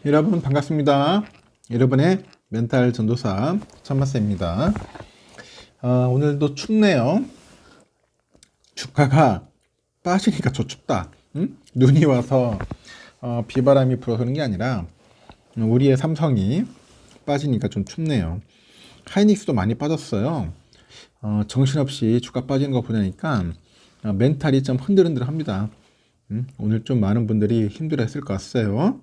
여러분 반갑습니다. 여러분의 멘탈 전도사 천마쌤입니다. 오늘도 춥네요. 주가가 빠지니까 더 춥다. 응? 눈이 와서 비바람이 불어서 그런 게 아니라 우리의 삼성이 빠지니까 좀 춥네요. 하이닉스도 많이 빠졌어요. 정신없이 주가 빠지는 거 보니까 멘탈이 좀 흔들흔들합니다. 오늘 좀 많은 분들이 힘들어했을 것 같아요.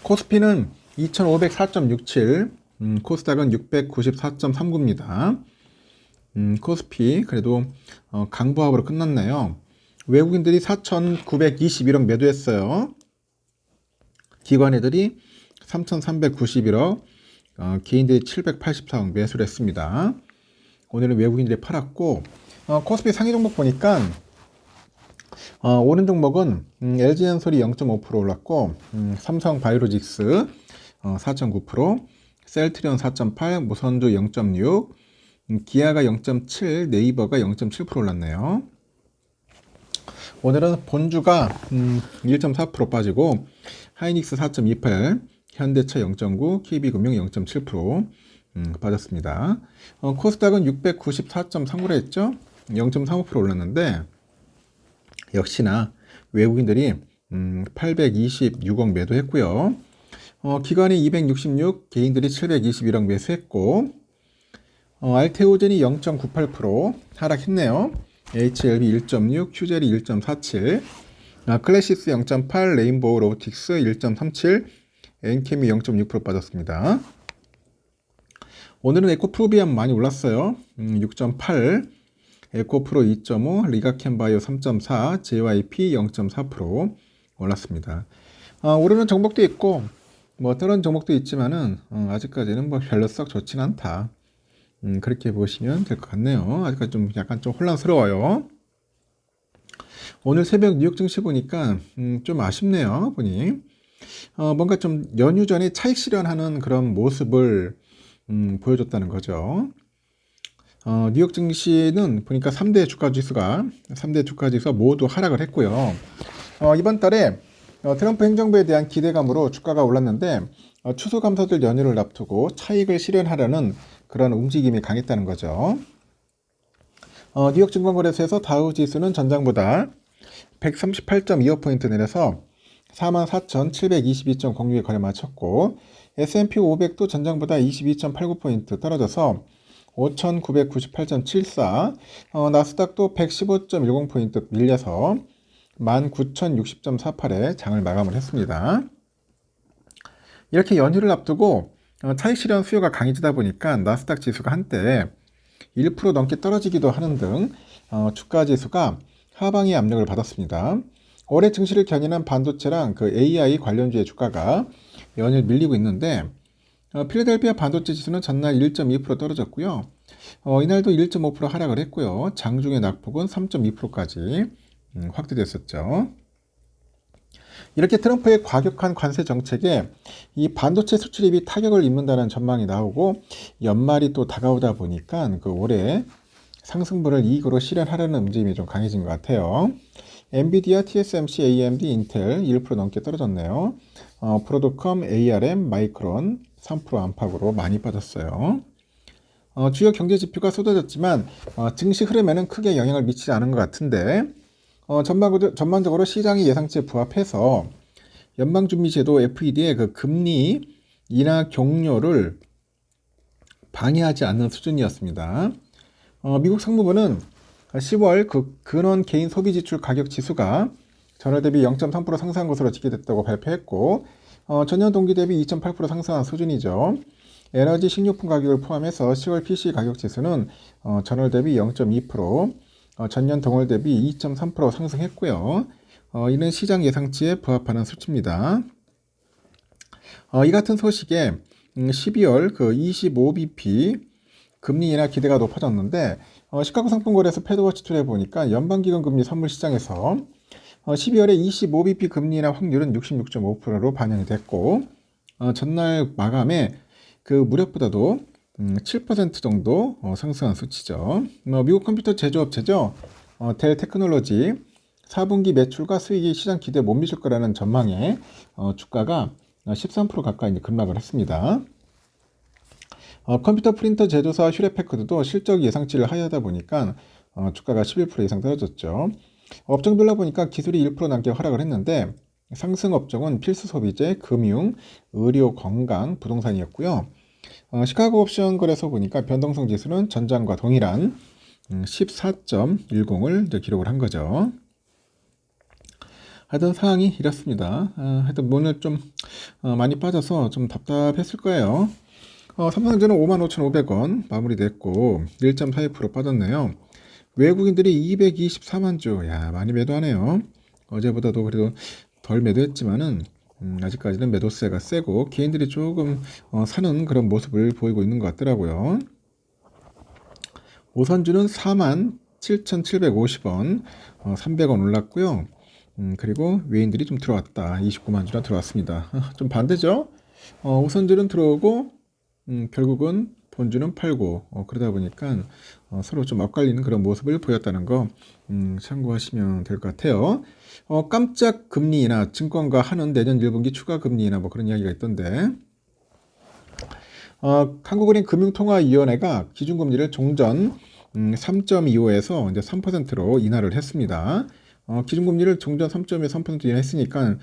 코스피는 2504.67, 코스닥은 694.39입니다. 코스피 그래도 강보합으로 끝났네요. 외국인들이 4,921억 매도했어요. 기관 애들이 3,391억, 개인들이 784억 매수를 했습니다. 오늘은 외국인들이 팔았고, 코스피 상위 종목 보니까 오른 종목은 LG엔솔이 0.5% 올랐고, 삼성 바이오로직스 4.9%, 셀트리온 4.8%, 무선주 0.6%, 기아가 0.7%, 네이버가 0.7% 올랐네요. 오늘은 본주가 1.4% 빠지고, 하이닉스 4.28%, 현대차 0.9%, KB금융 0.7% 빠졌습니다. 코스닥은 694.39로 했죠? 0.35% 올랐는데, 역시나 외국인들이 826억 매도했고요. 기관이 266, 개인들이 721억 매수했고, 알테오젠이 0.98% 하락했네요. HLB 1.6, 휴젤이 1.47, 클래시스 0.8, 레인보우 로보틱스 1.37, 엔케미 0.6% 빠졌습니다. 오늘은 에코프로비안 많이 올랐어요. 6.8, 에코프로 2.5, 리가켄바이오 3.4, JYP 0.4% 올랐습니다. 오르는 종목도 있고 뭐 다른 종목도 있지만은 아직까지는 뭐 별로 썩 좋진 않다. 그렇게 보시면 될 것 같네요. 아직까지 좀 약간 좀 혼란스러워요. 오늘 새벽 뉴욕 증시 보니까 좀 아쉽네요. 보니 뭔가 좀 연휴 전에 차익 실현하는 그런 모습을 보여줬다는 거죠. 뉴욕 증시는 보니까 3대 주가 지수가 모두 하락을 했고요. 이번 달에 트럼프 행정부에 대한 기대감으로 주가가 올랐는데 추수감사절 연휴를 앞두고 차익을 실현하려는 그런 움직임이 강했다는 거죠. 뉴욕 증권거래소에서 다우 지수는 전장보다 138.25포인트 내려서 44,722.06에 거래 마쳤고, S&P 500도 전장보다 22.89포인트 떨어져서 5,998.74, 나스닥도 115.10포인트 밀려서 19,060.48에 장을 마감을 했습니다. 이렇게 연휴를 앞두고 차익 실현 수요가 강해지다 보니까 나스닥 지수가 한때 1% 넘게 떨어지기도 하는 등 주가 지수가 하방의 압력을 받았습니다. 올해 증시를 견인한 반도체랑 그 AI 관련주의 주가가 연일 밀리고 있는데 필라델피아 반도체 지수는 전날 1.2% 떨어졌고요. 이날도 1.5% 하락을 했고요. 장중의 낙폭은 3.2%까지 확대됐었죠. 이렇게 트럼프의 과격한 관세 정책에 이 반도체 수출입이 타격을 입는다는 전망이 나오고 연말이 또 다가오다 보니까 그 올해 상승분을 이익으로 실현하려는 움직임이 좀 강해진 것 같아요. 엔비디아, TSMC, AMD, 인텔 1% 넘게 떨어졌네요. 브로드컴, ARM, 마이크론 3% 안팎으로 많이 빠졌어요. 주요 경제 지표가 쏟아졌지만 증시 흐름에는 크게 영향을 미치지 않은 것 같은데 전반적으로 시장의 예상치에 부합해서 연방준비제도 FED의 그 금리 인하 경로를 방해하지 않는 수준이었습니다. 미국 상무부는 10월 그 근원 개인 소비 지출 가격 지수가 전월 대비 0.3% 상승한 것으로 집계됐다고 발표했고, 전년 동기 대비 2.8% 상승한 수준이죠. 에너지 식료품 가격을 포함해서 10월 PC 가격 지수는 전월 대비 0.2%, 전년 동월 대비 2.3% 상승했고요. 이는 시장 예상치에 부합하는 수치입니다. 이 같은 소식에 12월 그 25bp 금리 인하 기대가 높아졌는데 시카고 상품거래소 패드워치 툴에 보니까 연방기금 금리 선물 시장에서 12월에 25bp 금리 인하 확률은 66.5%로 반영이 됐고 전날 마감에 그 무렵보다도 7% 정도 상승한 수치죠. 미국 컴퓨터 제조업체죠. 델 테크놀로지 4분기 매출과 수익이 시장 기대에 못 미칠 거라는 전망에 주가가 13% 가까이 이제 급락을 했습니다. 컴퓨터 프린터 제조사 휴레패커드도 실적 예상치를 하회하다 보니까 주가가 11% 이상 떨어졌죠. 업종별로 보니까 기술이 1% 넘게 하락을 했는데 상승 업종은 필수 소비재, 금융, 의료, 건강, 부동산이었고요. 시카고 옵션 거래소 보니까 변동성 지수는 전장과 동일한 14.10을 기록을 한 거죠. 하여튼 상황이 이렇습니다. 하여튼 오늘 좀 많이 빠져서 좀 답답했을 거예요. 삼성전자는 55,500원 마무리됐고 1.42% 빠졌네요. 외국인들이 224만 주, 야 많이 매도하네요. 어제보다도 그래도 덜 매도했지만은 아직까지는 매도세가 세고 개인들이 조금 사는 그런 모습을 보이고 있는 것 같더라고요. 오선주는 47,750원, 300원 올랐고요. 그리고 외인들이 좀 들어왔다. 29만 주나 들어왔습니다. 좀 반대죠? 오선주는 들어오고 결국은 본주는 팔고 그러다 보니까 서로 좀 엇갈리는 그런 모습을 보였다는 거 참고하시면 될 것 같아요. 깜짝 금리 인하, 증권가 하는 내년 1분기 추가 금리 인하 뭐 그런 이야기가 있던데 한국은행 금융통화위원회가 기준금리를 종전 3.25에서 이제 3%로 인하를 했습니다. 기준금리를 종전 3.25에서 3% 인하했으니까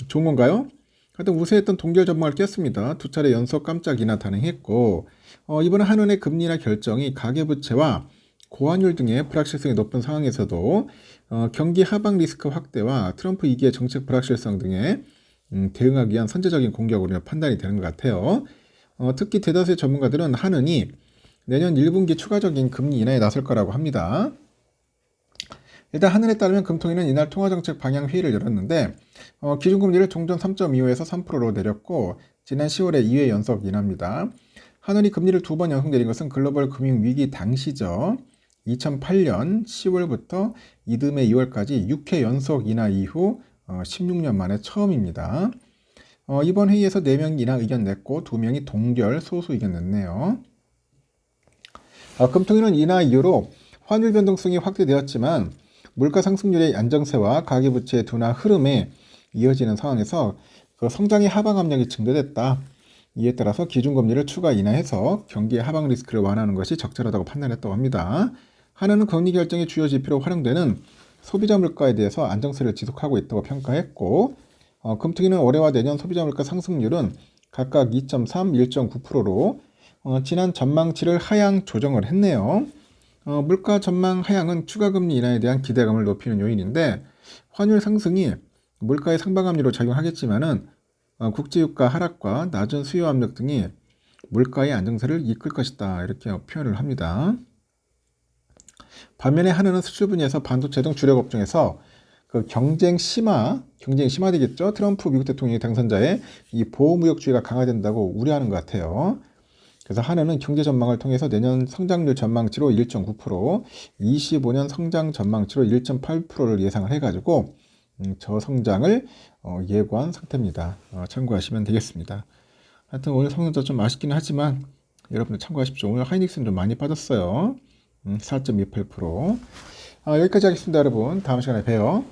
좋은 건가요? 하여튼 우세했던 동결 전망을 깼습니다. 두 차례 연속 깜짝 인하 단행했고 이번 한은의 금리 인하 결정이 가계부채와 고환율 등의 불확실성이 높은 상황에서도 경기 하방 리스크 확대와 트럼프 2기의 정책 불확실성 등에 대응하기 위한 선제적인 공격으로 판단이 되는 것 같아요. 특히 대다수의 전문가들은 한은이 내년 1분기 추가적인 금리 인하에 나설 거라고 합니다. 일단 한은에 따르면 금통위는 이날 통화정책 방향 회의를 열었는데 기준금리를 종전 3.25에서 3%로 내렸고 지난 10월에 2회 연속 인하입니다. 한은이 금리를 2번 연속 내린 것은 글로벌 금융위기 당시죠. 2008년 10월부터 이듬해 2월까지 6회 연속 인하 이후 16년 만에 처음입니다. 이번 회의에서 4명이 인하 의견 냈고 2명이 동결 소수 의견 냈네요. 금통위는 인하 이후로 환율 변동성이 확대되었지만 물가 상승률의 안정세와 가계부채의 둔화 흐름에 이어지는 상황에서 그 성장의 하방 압력이 증대됐다. 이에 따라서 기준금리를 추가 인하해서 경기의 하방 리스크를 완화하는 것이 적절하다고 판단했다고 합니다. 한은은 금리 결정의 주요 지표로 활용되는 소비자 물가에 대해서 안정세를 지속하고 있다고 평가했고 금통위는 올해와 내년 소비자 물가 상승률은 각각 2.3, 1.9%로 지난 전망치를 하향 조정을 했네요. 물가 전망 하향은 추가 금리 인하에 대한 기대감을 높이는 요인인데 환율 상승이 물가의 상방 압력으로 작용하겠지만은 국제유가 하락과 낮은 수요 압력 등이 물가의 안정세를 이끌 것이다 이렇게 표현을 합니다. 반면에 한은은 수출 분야에서 반도체 등 주력 업종에서 그 경쟁 심화되겠죠. 트럼프 미국 대통령의 당선자의 이 보호무역주의가 강화된다고 우려하는 것 같아요. 그래서 한은은 경제 전망을 통해서 내년 성장률 전망치로 1.9%, 25년 성장 전망치로 1.8%를 예상을 해가지고 저성장을 예고한 상태입니다. 참고하시면 되겠습니다. 하여튼 오늘 성적도 좀 아쉽긴 하지만 여러분들 참고하십시오. 오늘 하이닉스는 좀 많이 빠졌어요. 4.28%. 여기까지 하겠습니다, 여러분. 다음 시간에 봬요.